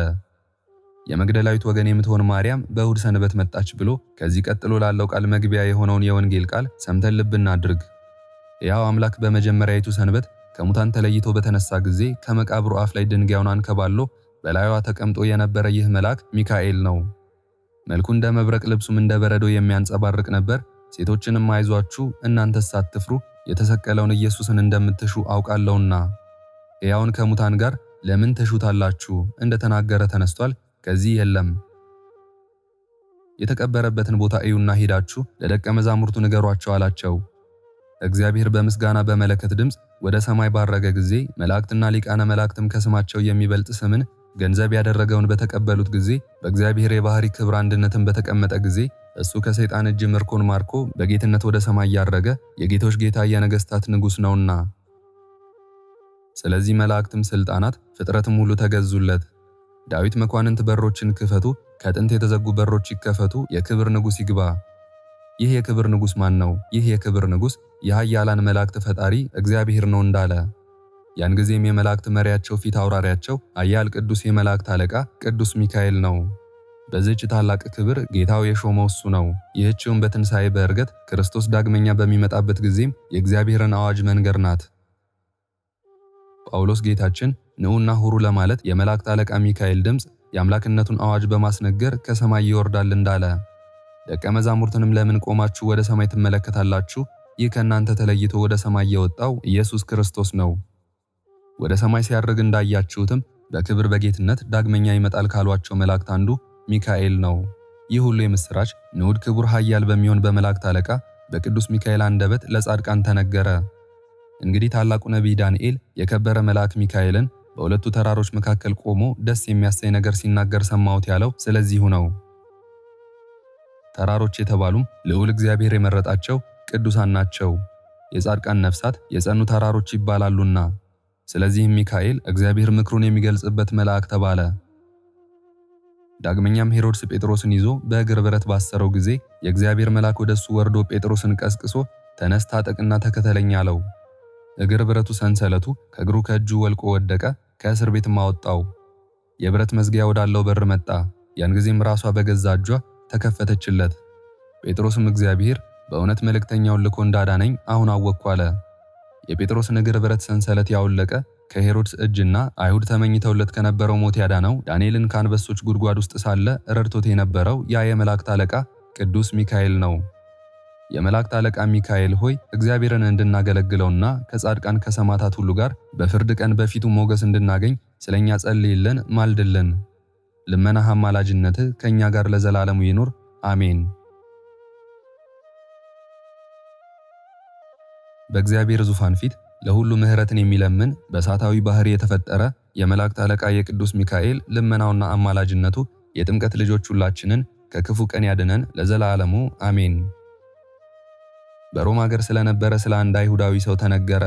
የመግደላዊት ወገን የምትሆን ማርያም በእሁድ ሰንበት መጣች ብሎ ከዚህ ቀጥሎ ላለው ቃል መግቢያ የሆነውን የወንጌል ቃል ሰምተን ልብ እናድርግ። ያው አምላክ በመጀመሪያይቱ ሰንበት ከሙታን ተለይቶ በተነሳ ጊዜ ከመቃብሩ አፍ ላይ ድንጋዩን አንከባሎ በላዩዋ ተቀምጦ የነበረ ይህ መልአክ ሚካኤል ነው። መልኩ እንደ መብረቅ ልብሱም እንደ በረዶ የሚያንጸባርቅ ነበር። ሴቶችንም አይዟችሁ እናንተስ አትፍሩ፣ የተሰቀለውን ኢየሱስን እንደምትሹ አውቃለሁና ሕያውን ከሙታን ጋር ለምን ትሹታላችሁ? እንደተናገረ ተነስቷል፣ ከዚህ የለም። የተቀበረበትን ቦታ እዩና ሄዳችሁ ለደቀ መዛሙርቱ ንገሯቸው አላቸው። እግዚአብሔር በምስጋና በመለከት ድምፅ ወደ ሰማይ ባረገ ጊዜ መላእክትና ሊቃነ መላእክትም ከስማቸው የሚበልጥ ስምን ገንዘብ ያደረገውን በተቀበሉት ጊዜ በእግዚአብሔር የባህሪ ክብር አንድነትን በተቀመጠ ጊዜ እሱ ከሰይጣን እጅ ምርኮን ማርኮ በጌትነት ወደ ሰማይ ያረገ የጌቶች ጌታ የነገስታት ንጉሥ ነውና። ስለዚህ መላእክትም ስልጣናት ፍጥረትም ሁሉ ተገዙለት። ዳዊት መኳንንት በሮችን ክፈቱ፣ ከጥንት የተዘጉ በሮች ይከፈቱ፣ የክብር ንጉሥ ይግባ። ይህ የክብር ንጉሥ ማን ነው? ይህ የክብር ንጉሥ የኃያላን መላእክት ፈጣሪ እግዚአብሔር ነው እንዳለ። ያን ጊዜም የመላእክት መሪያቸው ፊት አውራሪያቸው ኃያል ቅዱስ የመላእክት አለቃ ቅዱስ ሚካኤል ነው። በዚህች ታላቅ ክብር ጌታው የሾመው እሱ ነው። ይህችውም በትንሣኤ በእርገት ክርስቶስ ዳግመኛ በሚመጣበት ጊዜም የእግዚአብሔርን አዋጅ መንገር ናት። ጳውሎስ ጌታችን ንዑና ሁሩ ለማለት የመላእክት አለቃ ሚካኤል ድምፅ የአምላክነቱን አዋጅ በማስነገር ከሰማይ ይወርዳል እንዳለ። ደቀ መዛሙርትንም ለምን ቆማችሁ ወደ ሰማይ ትመለከታላችሁ? ይህ ከእናንተ ተለይቶ ወደ ሰማይ የወጣው ኢየሱስ ክርስቶስ ነው። ወደ ሰማይ ሲያርግ እንዳያችሁትም በክብር በጌትነት ዳግመኛ ይመጣል ካሏቸው መላእክት አንዱ ሚካኤል ነው። ይህ ሁሉ የምስራች ንዑድ ክቡር ኃያል በሚሆን በመላእክት አለቃ በቅዱስ ሚካኤል አንደበት ለጻድቃን ተነገረ። እንግዲህ ታላቁ ነቢይ ዳንኤል የከበረ መልአክ ሚካኤልን በሁለቱ ተራሮች መካከል ቆሞ ደስ የሚያሰኝ ነገር ሲናገር ሰማሁት ያለው ስለዚሁ ነው። ተራሮች የተባሉም ልዑል እግዚአብሔር የመረጣቸው ቅዱሳን ናቸው። የጻድቃን ነፍሳት የጸኑ ተራሮች ይባላሉና። ስለዚህም ሚካኤል እግዚአብሔር ምክሩን የሚገልጽበት መልአክ ተባለ። ዳግመኛም ሄሮድስ ጴጥሮስን ይዞ በእግር ብረት ባሰረው ጊዜ የእግዚአብሔር መልአክ ወደሱ ወርዶ ጴጥሮስን ቀስቅሶ ተነስ፣ ታጠቅና ተከተለኝ አለው። እግር ብረቱ ሰንሰለቱ ከእግሩ ከእጁ ወልቆ ወደቀ፣ ከእስር ቤትም አወጣው። የብረት መዝጊያ ወዳለው በር መጣ። ያን ጊዜም ራሷ በገዛ እጇ ተከፈተችለት። ጴጥሮስም እግዚአብሔር በእውነት መልእክተኛውን ልኮ እንዳዳነኝ አሁን አወቅኩ አለ። የጴጥሮስን እግር ብረት ሰንሰለት ያወለቀ ከሄሮድስ እጅና አይሁድ ተመኝተውለት ከነበረው ሞት ያዳነው ዳንኤልን ከአንበሶች ጉድጓድ ውስጥ ሳለ ረድቶት የነበረው ያ የመላእክት አለቃ ቅዱስ ሚካኤል ነው። የመላእክት አለቃ ሚካኤል ሆይ እግዚአብሔርን እንድናገለግለውና ከጻድቃን ከሰማዕታት ሁሉ ጋር በፍርድ ቀን በፊቱ ሞገስ እንድናገኝ ስለኛ ጸልይልን፣ ማልድልን። ልመናህ አማላጅነትህ ከኛ ጋር ለዘላለሙ ይኑር አሜን። በእግዚአብሔር ዙፋን ፊት ለሁሉ ምሕረትን የሚለምን በእሳታዊ ባህሪ የተፈጠረ የመላእክት አለቃ የቅዱስ ሚካኤል ልመናውና አማላጅነቱ የጥምቀት ልጆች ሁላችንን ከክፉ ቀን ያድነን ለዘላለሙ አሜን። በሮም ሀገር ስለነበረ ስለ አንድ አይሁዳዊ ሰው ተነገረ።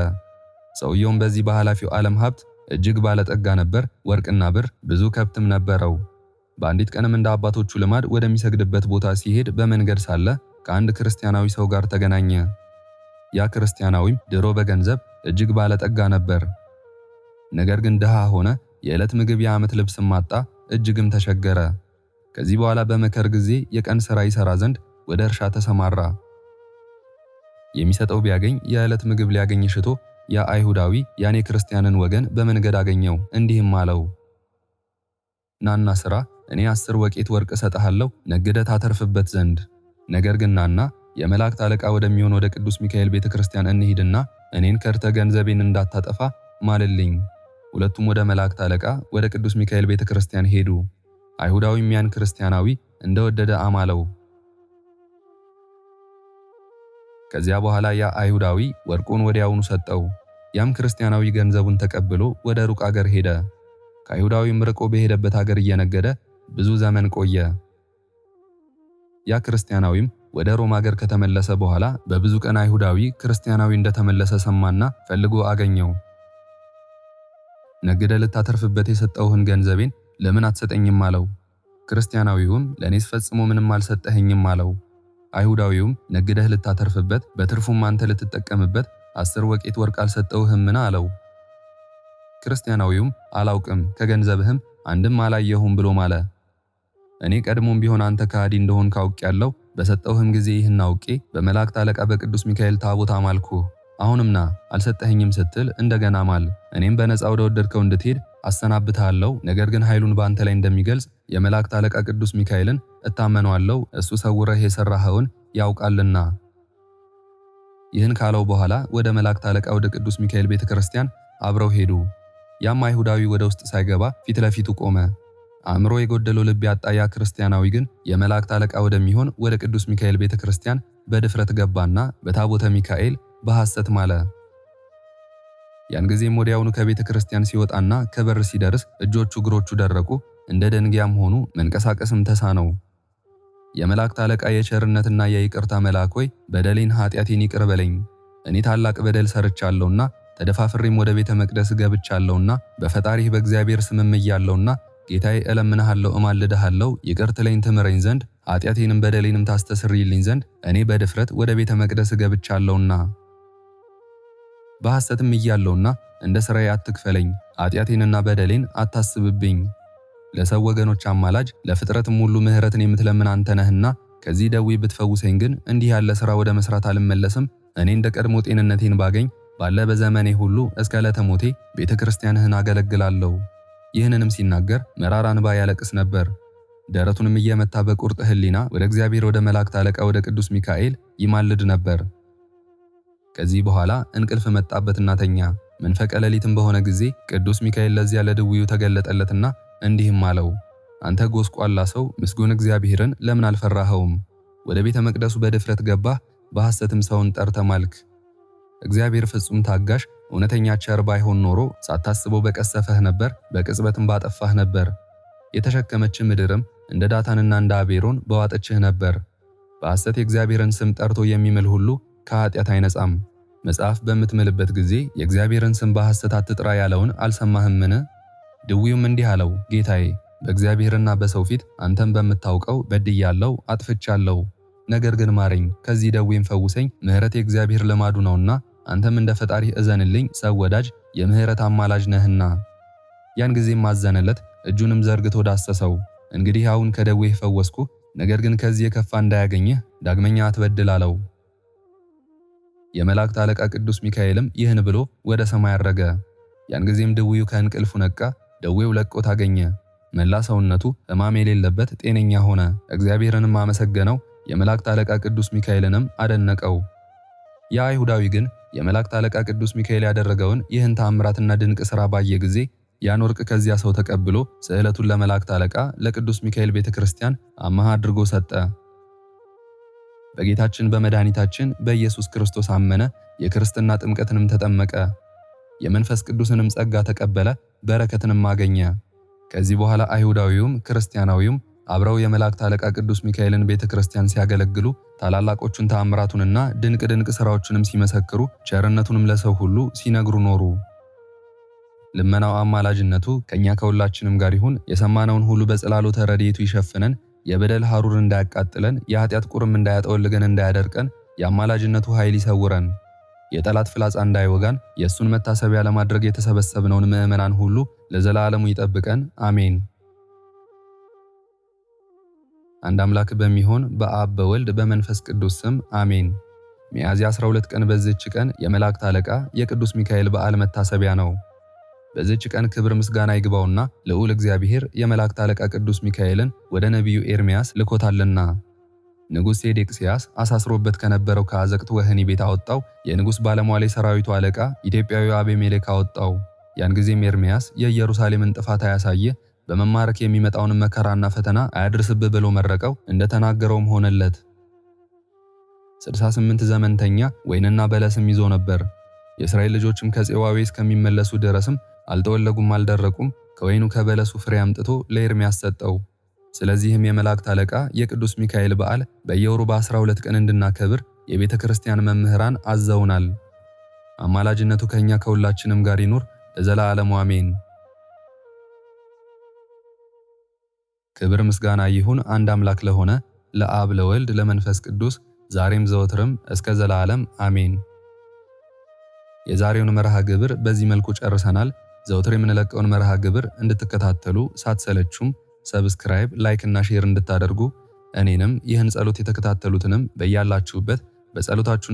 ሰውየውም በዚህ በኃላፊው ዓለም ሀብት እጅግ ባለጠጋ ነበር። ወርቅና ብር፣ ብዙ ከብትም ነበረው። በአንዲት ቀንም እንደ አባቶቹ ልማድ ወደሚሰግድበት ቦታ ሲሄድ በመንገድ ሳለ ከአንድ ክርስቲያናዊ ሰው ጋር ተገናኘ። ያ ክርስቲያናዊም ድሮ በገንዘብ እጅግ ባለጠጋ ነበር። ነገር ግን ድሃ ሆነ። የዕለት ምግብ የዓመት ልብስም አጣ፣ እጅግም ተቸገረ። ከዚህ በኋላ በመከር ጊዜ የቀን ሥራ ይሠራ ዘንድ ወደ እርሻ ተሰማራ። የሚሰጠው ቢያገኝ የዕለት ምግብ ሊያገኝ ሽቶ ያ አይሁዳዊ ያን የክርስቲያንን ወገን በመንገድ አገኘው። እንዲህም አለው፣ ናና ሥራ፣ እኔ 10 ወቄት ወርቅ እሰጥሃለሁ ነግደህ ታተርፍበት ዘንድ። ነገር ግን ናና የመላእክት አለቃ ወደሚሆን ወደ ቅዱስ ሚካኤል ቤተክርስቲያን እንሂድና እኔን ከርተህ ገንዘቤን እንዳታጠፋ ማልልኝ። ሁለቱም ወደ መላእክት አለቃ ወደ ቅዱስ ሚካኤል ቤተክርስቲያን ሄዱ። አይሁዳዊም ያን ክርስቲያናዊ እንደወደደ አማለው። ከዚያ በኋላ ያ አይሁዳዊ ወርቁን ወዲያውኑ ሰጠው። ያም ክርስቲያናዊ ገንዘቡን ተቀብሎ ወደ ሩቅ አገር ሄደ። ከአይሁዳዊም ርቆ በሄደበት አገር እየነገደ ብዙ ዘመን ቆየ። ያ ክርስቲያናዊም ወደ ሮም ሀገር ከተመለሰ በኋላ በብዙ ቀን አይሁዳዊ ክርስቲያናዊ እንደተመለሰ ሰማና ፈልጎ አገኘው። ነግደ ልታተርፍበት የሰጠውህን ገንዘቤን ለምን አትሰጠኝም አለው። ክርስቲያናዊውም ለኔስ ፈጽሞ ምንም አልሰጠኸኝም አለው። አይሁዳዊውም ነግደህ ልታተርፍበት በትርፉም አንተ ልትጠቀምበት 10 ወቄት ወርቅ አልሰጠውህምን አለው። ክርስቲያናዊውም አላውቅም ከገንዘብህም አንድም አላየሁም ብሎ ማለ። እኔ ቀድሞም ቢሆን አንተ ከሃዲ እንደሆን ካውቄያለሁ። በሰጠውህም ጊዜ ይህን አውቄ በመላእክት አለቃ በቅዱስ ሚካኤል ታቦት አማልኩህ። አሁንም ና አልሰጠኸኝም ስትል እንደገና ማል። እኔም በነፃ ወደ ወደድከው እንድትሄድ አሰናብትሃለሁ። ነገር ግን ኃይሉን በአንተ ላይ እንደሚገልጽ የመላእክት አለቃ ቅዱስ ሚካኤልን እታመነዋለሁ። እሱ ሰውረህ የሰራኸውን ያውቃልና። ይህን ካለው በኋላ ወደ መላእክት አለቃ ወደ ቅዱስ ሚካኤል ቤተክርስቲያን አብረው ሄዱ። ያም አይሁዳዊ ወደ ውስጥ ሳይገባ ፊት ለፊቱ ቆመ። አእምሮ የጎደለው ልብ ያጣ ያ ክርስቲያናዊ ግን የመላእክት አለቃ ወደሚሆን ወደ ቅዱስ ሚካኤል ቤተክርስቲያን በድፍረት ገባና በታቦተ ሚካኤል በሐሰት ማለ። ያን ጊዜም ወዲያውኑ ከቤተ ክርስቲያን ሲወጣና ከበር ሲደርስ እጆቹ እግሮቹ ደረቁ፣ እንደ ደንጊያም ሆኑ፣ መንቀሳቀስም ተሳነው። የመላእክት አለቃ የቸርነትና የይቅርታ መልአክ ሆይ በደሌን ኃጢአቴን ይቅር በለኝ። እኔ ታላቅ በደል ሰርቻለሁና ተደፋፍሬም ወደ ቤተ መቅደስ ገብቻለሁና በፈጣሪህ በእግዚአብሔር ስምም እያለሁና ጌታዬ እለምንሃለሁ እማልድሃለሁ ይቅር ትለኝ ትምረኝ ዘንድ ኃጢአቴንም በደሌንም ታስተሰርይልኝ ዘንድ እኔ በድፍረት ወደ ቤተ መቅደስ ገብቻለሁና በሐሰትም እያለሁና እንደ ሥራዬ አትክፈለኝ፣ ኃጢአቴንና በደሌን አታስብብኝ። ለሰው ወገኖች አማላጅ ለፍጥረትም ሁሉ ምሕረትን የምትለምን አንተ ነህና ከዚህ ደዌ ብትፈውሰኝ ግን እንዲህ ያለ ሥራ ወደ መስራት አልመለስም። እኔ እንደ ቀድሞ ጤንነቴን ባገኝ ባለ በዘመኔ ሁሉ እስከ ዕለተ ሞቴ ቤተ ክርስቲያንህን አገለግላለሁ። ይህንንም ሲናገር መራራ እንባ ያለቅስ ነበር። ደረቱንም እየመታ በቁርጥ ሕሊና ወደ እግዚአብሔር ወደ መላእክት አለቃ ወደ ቅዱስ ሚካኤል ይማልድ ነበር። ከዚህ በኋላ እንቅልፍ መጣበትና ተኛ። መንፈቀ ሌሊትም በሆነ ጊዜ ቅዱስ ሚካኤል ለዚያ ለድውዩ ተገለጠለትና እንዲህም አለው፣ አንተ ጎስቋላ ሰው ምስጉን እግዚአብሔርን ለምን አልፈራኸውም? ወደ ቤተ መቅደሱ በድፍረት ገባህ፣ በሐሰትም ሰውን ጠርተህ ማልክ። እግዚአብሔር ፍጹም ታጋሽ እውነተኛ ቸር ባይሆን ኖሮ ሳታስበው በቀሰፈህ ነበር፣ በቅጽበትም ባጠፋህ ነበር። የተሸከመች ምድርም እንደ ዳታንና እንደ አቤሮን በዋጠችህ ነበር። በሐሰት የእግዚአብሔርን ስም ጠርቶ የሚምል ሁሉ ከኃጢአት አይነጻም። መጽሐፍ በምትምልበት ጊዜ የእግዚአብሔርን ስም በሐሰት አትጥራ ያለውን አልሰማህምን? ድውዩም እንዲህ አለው፣ ጌታዬ በእግዚአብሔርና በሰው ፊት አንተም በምታውቀው በድያለሁ፣ አጥፍቻለሁ። ነገር ግን ማረኝ፣ ከዚህ ደዌም ፈውሰኝ። ምሕረት የእግዚአብሔር ልማዱ ነውና አንተም እንደ ፈጣሪ እዘንልኝ፣ ሰው ወዳጅ የምሕረት አማላጅ ነህና። ያን ጊዜም አዘነለት፣ እጁንም ዘርግቶ ዳሰሰው። እንግዲህ አሁን ከደዌህ ፈወስኩ፣ ነገር ግን ከዚህ የከፋ እንዳያገኝህ ዳግመኛ አትበድል አለው። የመላእክት አለቃ ቅዱስ ሚካኤልም ይህን ብሎ ወደ ሰማይ አረገ። ያን ጊዜም ድውዩ ከእንቅልፉ ነቃ፣ ደዌው ለቆት አገኘ። መላ ሰውነቱ ሕማም የሌለበት ጤነኛ ሆነ። እግዚአብሔርንም አመሰገነው፣ የመላእክት አለቃ ቅዱስ ሚካኤልንም አደነቀው። ያ አይሁዳዊ ግን የመላእክት አለቃ ቅዱስ ሚካኤል ያደረገውን ይህን ተአምራትና ድንቅ ሥራ ባየ ጊዜ ያን ወርቅ ከዚያ ሰው ተቀብሎ ስዕለቱን ለመላእክት አለቃ ለቅዱስ ሚካኤል ቤተክርስቲያን አማሃ አድርጎ ሰጠ። በጌታችን በመድኃኒታችን በኢየሱስ ክርስቶስ አመነ፣ የክርስትና ጥምቀትንም ተጠመቀ። የመንፈስ ቅዱስንም ጸጋ ተቀበለ፣ በረከትንም አገኘ። ከዚህ በኋላ አይሁዳዊውም ክርስቲያናዊውም አብረው የመላእክት አለቃ ቅዱስ ሚካኤልን ቤተክርስቲያን ሲያገለግሉ ታላላቆቹን ተአምራቱንና ድንቅ ድንቅ ሥራዎቹንም ሲመሰክሩ ቸርነቱንም ለሰው ሁሉ ሲነግሩ ኖሩ። ልመናው አማላጅነቱ ከኛ ከሁላችንም ጋር ይሁን። የሰማነውን ሁሉ በጸላሎተ ረድኤቱ ይሸፍነን። የበደል ሐሩር እንዳያቃጥለን፣ የኃጢአት ቁርም እንዳያጠወልገን እንዳያደርቀን፣ የአማላጅነቱ ኃይል ይሰውረን። የጠላት ፍላጻ እንዳይወጋን፣ የእሱን መታሰቢያ ለማድረግ የተሰበሰብነውን ምዕመናን ሁሉ ለዘላለሙ ይጠብቀን፣ አሜን። አንድ አምላክ በሚሆን በአብ በወልድ በመንፈስ ቅዱስ ስም አሜን። ሚያዝያ 12 ቀን በዚህች ቀን የመላእክት አለቃ የቅዱስ ሚካኤል በዓል መታሰቢያ ነው። በዚህች ቀን ክብር ምስጋና ይግባውና ልዑል እግዚአብሔር የመላእክት አለቃ ቅዱስ ሚካኤልን ወደ ነቢዩ ኤርምያስ ልኮታልና ንጉሥ ሴዴቅስያስ አሳስሮበት ከነበረው ከአዘቅት ወህኒ ቤት አወጣው። የንጉሥ ባለሟል የሰራዊቱ አለቃ ኢትዮጵያዊው አቤሜሌክ አወጣው። ያን ጊዜም ኤርምያስ የኢየሩሳሌምን ጥፋት አያሳየ፣ በመማረክ የሚመጣውን መከራና ፈተና አያድርስብህ ብሎ መረቀው። እንደተናገረውም ሆነለት። 68 ዘመንተኛ ወይንና በለስም ይዞ ነበር። የእስራኤል ልጆችም ከፄዋዌ እስከሚመለሱ ድረስም አልተወለጉም አልደረቁም። ከወይኑ ከበለሱ ፍሬ አምጥቶ ለኤርምያስ ሰጠው። ስለዚህም የመላእክት አለቃ የቅዱስ ሚካኤል በዓል በየወሩ በ12 ቀን እንድናከብር የቤተ ክርስቲያን መምህራን አዘውናል። አማላጅነቱ ከኛ ከሁላችንም ጋር ይኑር ለዘላለሙ አሜን። ክብር ምስጋና ይሁን አንድ አምላክ ለሆነ ለአብ ለወልድ ለመንፈስ ቅዱስ ዛሬም ዘወትርም እስከ ዘላለም አሜን። የዛሬውን መርሃ ግብር በዚህ መልኩ ጨርሰናል። ዘወትር የምንለቀውን መርሃ ግብር እንድትከታተሉ ሳትሰለቹም ሰብስክራይብ፣ ላይክ እና ሼር እንድታደርጉ እኔንም ይህን ጸሎት የተከታተሉትንም በያላችሁበት በጸሎታችሁ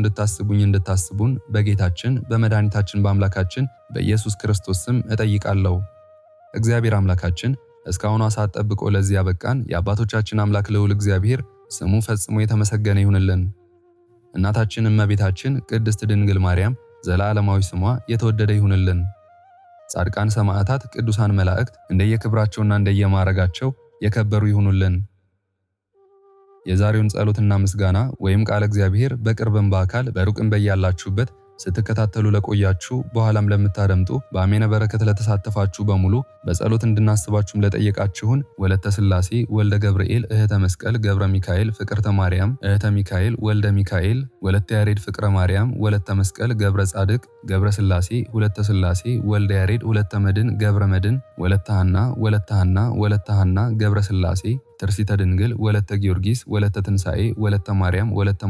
እንድታስቡን በጌታችን በመድኃኒታችን በአምላካችን በኢየሱስ ክርስቶስ ስም እጠይቃለሁ። እግዚአብሔር አምላካችን እስካሁኑ ሰዓት ጠብቆ ለዚህ ያበቃን የአባቶቻችን አምላክ ልዑል እግዚአብሔር ስሙ ፈጽሞ የተመሰገነ ይሁንልን። እናታችን እመቤታችን ቅድስት ድንግል ማርያም ዘላለማዊ ስሟ የተወደደ ይሁንልን። ጻድቃን ሰማዕታት፣ ቅዱሳን መላእክት እንደየክብራቸውና እንደየማዕረጋቸው የከበሩ ይሁኑልን። የዛሬውን ጸሎትና ምስጋና ወይም ቃለ እግዚአብሔር በቅርብም በአካል በሩቅም በያላችሁበት ስትከታተሉ ለቆያችሁ በኋላም ለምታደምጡ በአሜነ በረከት ለተሳተፋችሁ በሙሉ በጸሎት እንድናስባችሁም ለጠየቃችሁን ወለተ ሥላሴ ወልደ ገብርኤል እህተ መስቀል ገብረ ሚካኤል ፍቅርተ ማርያም እህተ ሚካኤል ወልደ ሚካኤል ወለተ ያሬድ ፍቅረ ማርያም ወለተ መስቀል ገብረ ጻድቅ ገብረ ሥላሴ ሁለተ ሥላሴ ወልደ ያሬድ ሁለተ መድን ገብረ መድን ወለተ ሐና ወለተ ሐና ገብረ ሥላሴ ትርሲተ ድንግል ወለተ ጊዮርጊስ ወለተ ትንሣኤ ወለተ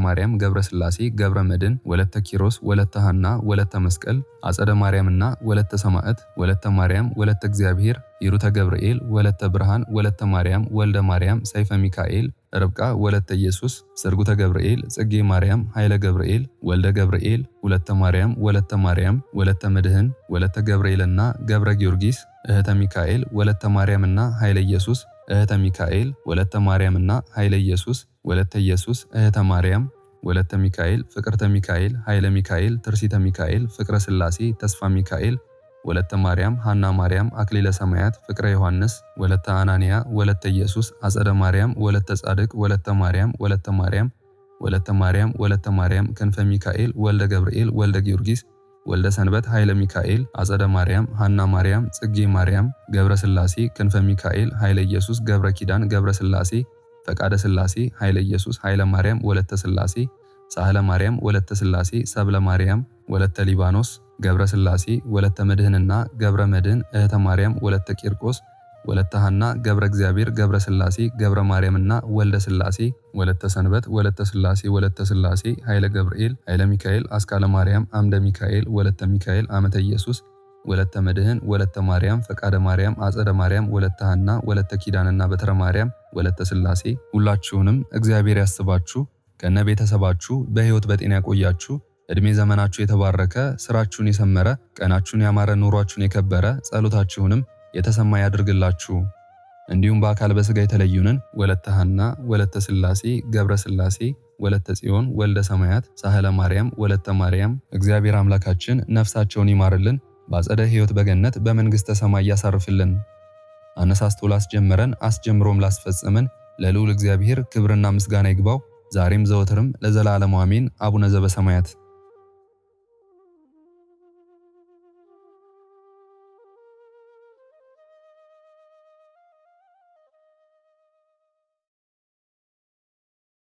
ማርያም ገብረ ሥላሴ ገብረ መድን ወለተ ኪሮስ ወለተ ሐና ወለተ መስቀል አጸደ ማርያምና ወለተ ሰማዕት ወለተ ማርያም ወለተ እግዚአብሔር ይሩተ ገብርኤል ወለተ ብርሃን ወለተ ማርያም ወልደ ማርያም ሰይፈ ሚካኤል ርብቃ ወለተ ኢየሱስ ስርጉተ ገብርኤል ጽጌ ማርያም ኃይለ ገብርኤል ወልደ ገብርኤል ወለተ ማርያም ወለተ መድህን ወለተ ገብርኤልና ገብረ ጊዮርጊስ እህተ ሚካኤል ወለተ ማርያምና ኃይለ ኢየሱስ እህተ ሚካኤል ወለተ ማርያምና ኃይለ ኢየሱስ ወለተ ኢየሱስ እህተ ማርያም ወለተ ሚካኤል ፍቅርተ ሚካኤል ኃይለ ሚካኤል ትርሲተ ሚካኤል ፍቅረ ሥላሴ ተስፋ ሚካኤል ወለተ ማርያም ሐና ማርያም አክሊለ ሰማያት ፍቅረ ዮሐንስ ወለተ አናንያ ወለተ ኢየሱስ አጸደ ማርያም ወለተ ጻድቅ ወለተ ማርያም ወለተ ማርያም ክንፈ ሚካኤል ወልደ ገብርኤል ወልደ ጊዮርጊስ ወልደ ሰንበት ኃይለ ሚካኤል አጸደ ማርያም ሐና ማርያም ጽጌ ማርያም ገብረ ሥላሴ ክንፈ ሚካኤል ኃይለ ኢየሱስ ገብረ ኪዳን ገብረ ሥላሴ ፈቃደ ሥላሴ ኃይለ ኢየሱስ ኃይለ ማርያም ወለተ ሥላሴ ሳህለ ማርያም ወለተ ሥላሴ ሰብለ ማርያም ወለተ ሊባኖስ ገብረ ሥላሴ ወለተ መድህንና ገብረ መድህን እህተ ማርያም ወለተ ቂርቆስ ወለተ ሐና ገብረ እግዚአብሔር ገብረ ሥላሴ ገብረ ማርያምና ወልደ ሥላሴ ወለተ ሰንበት ወለተ ሥላሴ ኃይለ ገብርኤል ኃይለ ሚካኤል አስካለ ማርያም አምደ ሚካኤል ወለተ ሚካኤል አመተ ኢየሱስ ወለተ መድህን ወለተ ማርያም ፈቃደ ማርያም አጸደ ማርያም ወለተ ሐና ወለተ ኪዳንና በትረ ማርያም ወለተ ሥላሴ ሁላችሁንም እግዚአብሔር ያስባችሁ ከነ ቤተሰባችሁ በሕይወት በጤና ያቆያችሁ። እድሜ ዘመናችሁ የተባረከ ስራችሁን የሰመረ ቀናችሁን ያማረ ኑሯችሁን የከበረ ጸሎታችሁንም የተሰማ ያድርግላችሁ። እንዲሁም በአካል በሥጋ የተለዩንን ወለተ ሐና ወለተ ሥላሴ ገብረ ሥላሴ ወለተ ጽዮን ወልደ ሰማያት ሳህለ ማርያም ወለተ ማርያም እግዚአብሔር አምላካችን ነፍሳቸውን ይማርልን፣ በአጸደ ሕይወት በገነት በመንግሥተ ሰማይ ያሳርፍልን። አነሳስቶ ላስጀመረን አስጀምሮም ላስፈጸመን ለልዑል እግዚአብሔር ክብርና ምስጋና ይግባው ዛሬም ዘወትርም ለዘላለሙ አሜን። አቡነ ዘበሰማያት